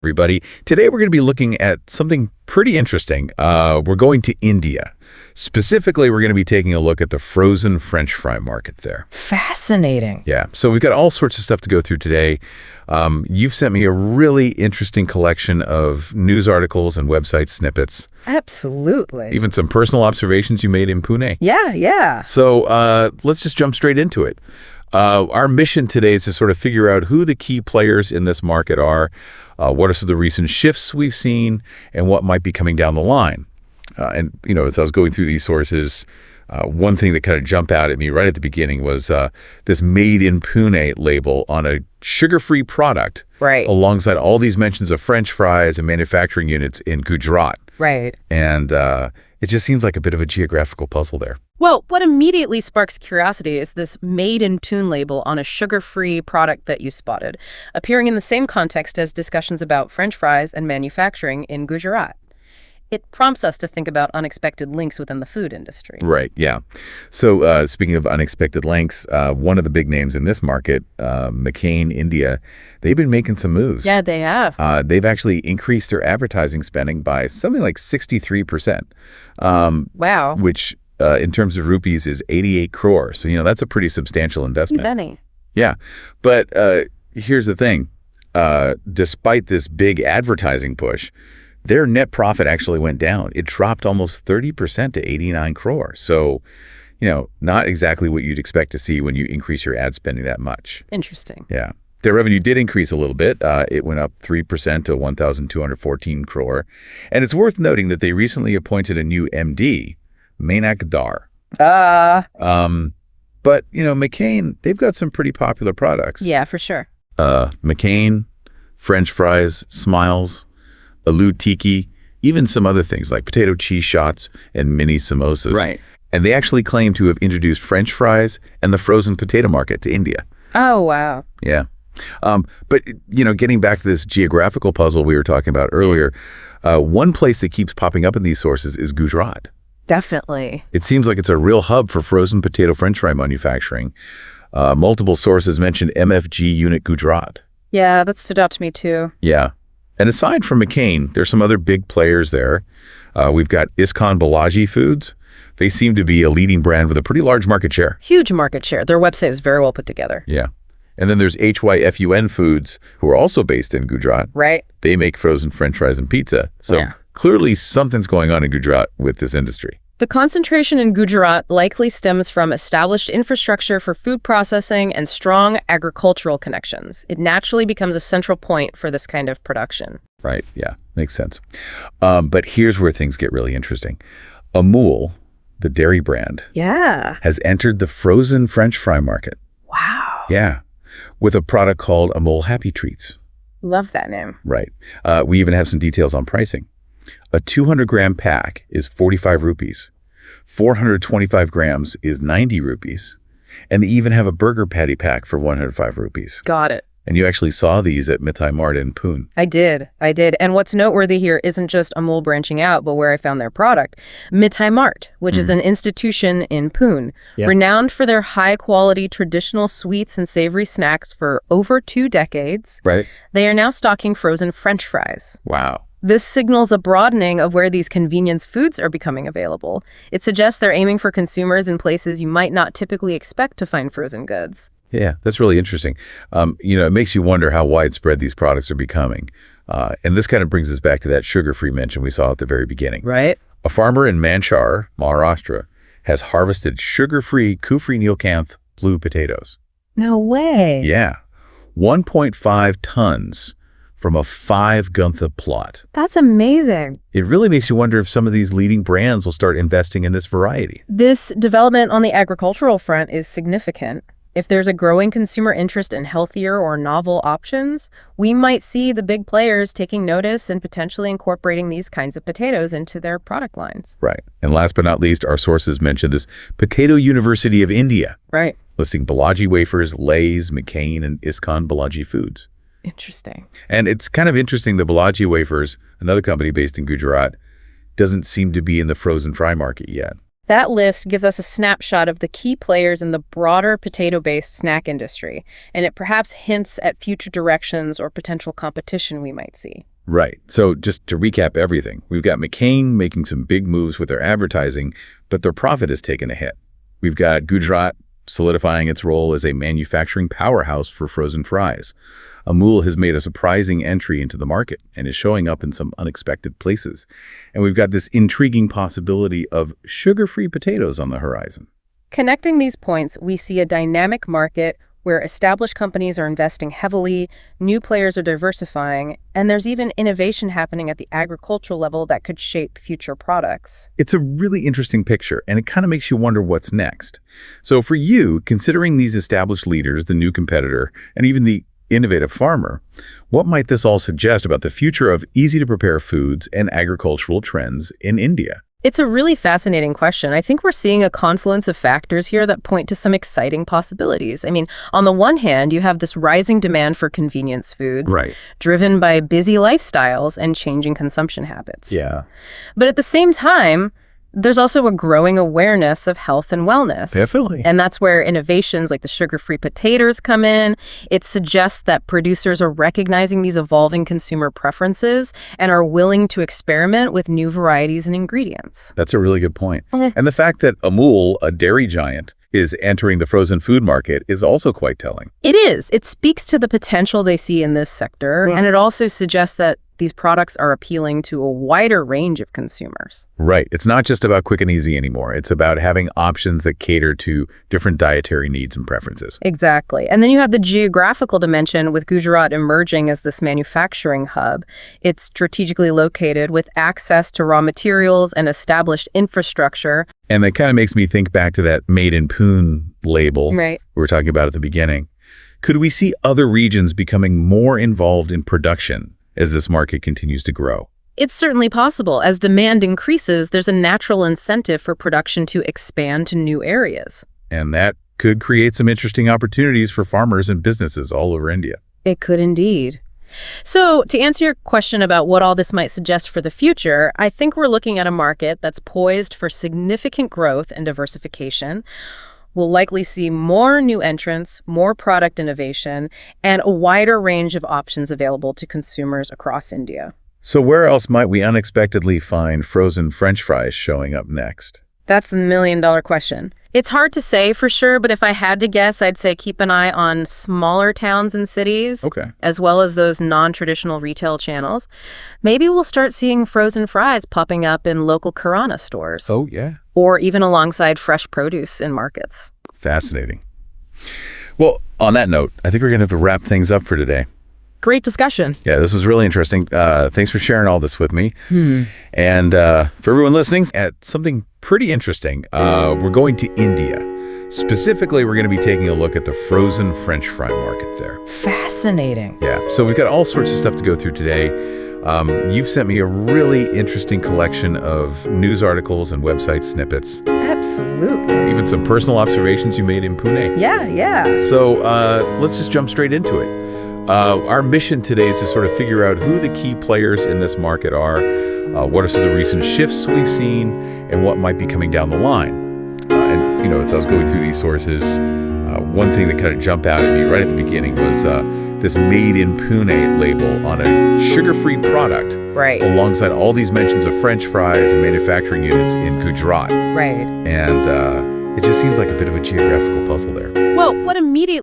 Everybody. Today we're going to be looking at something pretty interesting. We're going to India. Specifically, we're going to be taking a look at the frozen French fry market there. Fascinating. Yeah, so we've got all sorts of stuff to go through today. You've sent me a really interesting collection of news articles and website snippets. Absolutely. Even some personal observations you made in Pune. Yeah. So let's just jump straight into it. Our mission today is to sort of figure out who the key players in this market are, what are some of the recent shifts we've seen, and what might be coming down the line. And, you know, as I was going through these sources, one thing that kind of jumped out at me right at the beginning was this Made in Pune label on a sugar-free product, right, alongside all these mentions of French fries and manufacturing units in Gujarat. Right. And it just seems like a bit of a geographical puzzle there. Well, what immediately sparks curiosity is this Made in Pune label on a sugar-free product that you spotted, appearing in the same context as discussions about French fries and manufacturing in Gujarat. It prompts us to think about unexpected links within the food industry. Right, yeah. So speaking of unexpected links, one of the big names in this market, McCain India, they've been making some moves. Yeah, they have. They've actually increased their advertising spending by something like 63%. Wow. Which, in terms of rupees, is 88 crore. So, you know, that's a pretty substantial investment. Many. Yeah. But here's the thing. Despite this big advertising push, their net profit actually went down. It dropped almost 30% to 89 crore. So, you know, not exactly what you'd expect to see when you increase your ad spending that much. Interesting. Yeah. Their revenue did increase a little bit. It went up 3% to 1,214 crore. And it's worth noting that they recently appointed a new MD, Mainak Dar. But, you know, McCain, they've got some pretty popular products. Yeah, for sure. McCain, French fries, Smiles, Aloo Tikki, even some other things like potato cheese shots and mini samosas. Right. And they actually claim to have introduced French fries and the frozen potato market to India. Oh, wow. Yeah. But, you know, getting back to this geographical puzzle we were talking about earlier, one place that keeps popping up in these sources is Gujarat. Definitely. It seems like it's a real hub for frozen potato French fry manufacturing. Multiple sources mentioned MFG Unit Gujarat. Yeah, that stood out to me too. Yeah. And aside from McCain, there's some other big players there. We've got Iskan Balaji Foods. They seem to be a leading brand with a pretty large market share. Huge market share. Their website is very well put together. Yeah. And then there's HYFUN Foods, who are also based in Gujarat. Right. They make frozen French fries and pizza. So clearly something's going on in Gujarat with this industry. The concentration in Gujarat likely stems from established infrastructure for food processing and strong agricultural connections. It naturally becomes a central point for this kind of production. Right. Yeah. Makes sense. But here's where things get really interesting. Amul, the dairy brand, has entered the frozen French fry market. Wow. Yeah. With a product called Amul Happy Treats. Love that name. Right. We even have some details on pricing. A 200-gram pack is 45 rupees. 425 grams is 90 rupees. And they even have a burger patty pack for 105 rupees. Got it. And you actually saw these at Mithai Mart in Pune. I did. And what's noteworthy here isn't just Amul branching out, but where I found their product. Mithai Mart, which is an institution in Pune, renowned for their high-quality traditional sweets and savory snacks for over 2 decades. Right. They are now stocking frozen French fries. Wow. This signals a broadening of where these convenience foods are becoming available. It suggests they're aiming for consumers in places you might not typically expect to find frozen goods. Yeah, that's really interesting. You know, it makes you wonder how widespread these products are becoming. And this kind of brings us back to that sugar-free mention we saw at the very beginning. Right. A farmer in Manchar, Maharashtra, has harvested sugar-free Kufri Nilkanth blue potatoes. No way. Yeah. 1.5 tons from a 5 guntha plot. That's amazing. It really makes you wonder if some of these leading brands will start investing in this variety. This development on the agricultural front is significant. If there's a growing consumer interest in healthier or novel options, we might see the big players taking notice and potentially incorporating these kinds of potatoes into their product lines. Right. And last but not least, our sources mentioned this Potato University of India. Right. Listing Balaji wafers, Lay's, McCain, and Iskan Balaji Foods. Interesting. And it's kind of interesting that Balaji Wafers, another company based in Gujarat, doesn't seem to be in the frozen fry market yet. That list gives us a snapshot of the key players in the broader potato-based snack industry, and it perhaps hints at future directions or potential competition we might see. Right. So just to recap everything, we've got McCain making some big moves with their advertising, but their profit has taken a hit. We've got Gujarat solidifying its role as a manufacturing powerhouse for frozen fries. Amul has made a surprising entry into the market and is showing up in some unexpected places. And we've got this intriguing possibility of sugar-free potatoes on the horizon. Connecting these points, we see a dynamic market where established companies are investing heavily, new players are diversifying, and there's even innovation happening at the agricultural level that could shape future products. It's a really interesting picture, and it kind of makes you wonder what's next. So for you, considering these established leaders, the new competitor, and even the innovative farmer, what might this all suggest about the future of easy-to-prepare foods and agricultural trends in India? It's a really fascinating question. I think we're seeing a confluence of factors here that point to some exciting possibilities. I mean, on the one hand, you have this rising demand for convenience foods, Right. driven by busy lifestyles and changing consumption habits. Yeah. But at the same time, there's also a growing awareness of health and wellness. Definitely. And that's where innovations like the sugar-free potatoes come in. It suggests that producers are recognizing these evolving consumer preferences and are willing to experiment with new varieties and ingredients. That's a really good point. And the fact that Amul, a dairy giant, is entering the frozen food market is also quite telling. It is. It speaks to the potential they see in this sector, and it also suggests that these products are appealing to a wider range of consumers. Right. It's not just about quick and easy anymore. It's about having options that cater to different dietary needs and preferences. Exactly. And then you have the geographical dimension with Gujarat emerging as this manufacturing hub. It's strategically located with access to raw materials and established infrastructure. And that kind of makes me think back to that Made in Pune label Right. we were talking about at the beginning. Could we see other regions becoming more involved in production as this market continues to grow? It's certainly possible. As demand increases, there's a natural incentive for production to expand to new areas. And that could create some interesting opportunities for farmers and businesses all over India. It could indeed. So, to answer your question about what all this might suggest for the future, I think we're looking at a market that's poised for significant growth and diversification. We'll likely see more new entrants, more product innovation, and a wider range of options available to consumers across India. So where else might we unexpectedly find frozen French fries showing up next? That's the million-dollar question. It's hard to say for sure, but if I had to guess, I'd say keep an eye on smaller towns and cities, Okay. as well as those non-traditional retail channels. Maybe we'll start seeing frozen fries popping up in local Kirana stores, Oh, yeah. or even alongside fresh produce in markets. Fascinating. Well, on that note, I think we're going to have to wrap things up for today. Great discussion. Yeah, this was really interesting. Thanks for sharing all this with me. And for everyone listening, at something pretty interesting, we're going to India. Specifically, we're going to be taking a look at the frozen French fry market there. Fascinating. Yeah, so we've got all sorts of stuff to go through today. You've sent me a really interesting collection of news articles and website snippets, Absolutely. even some personal observations you made in Pune. Yeah. So let's just jump straight into it. Our mission today is to sort of figure out who the key players in this market are, what are some of the recent shifts we've seen, and what might be coming down the line. And, you know, as I was going through these sources, one thing that kind of jumped out at me right at the beginning was this Made in Pune label on a sugar-free product, Right. alongside all these mentions of French fries and manufacturing units in Gujarat. Right. And it just seems like a bit of a geographical puzzle there. Well, what immediately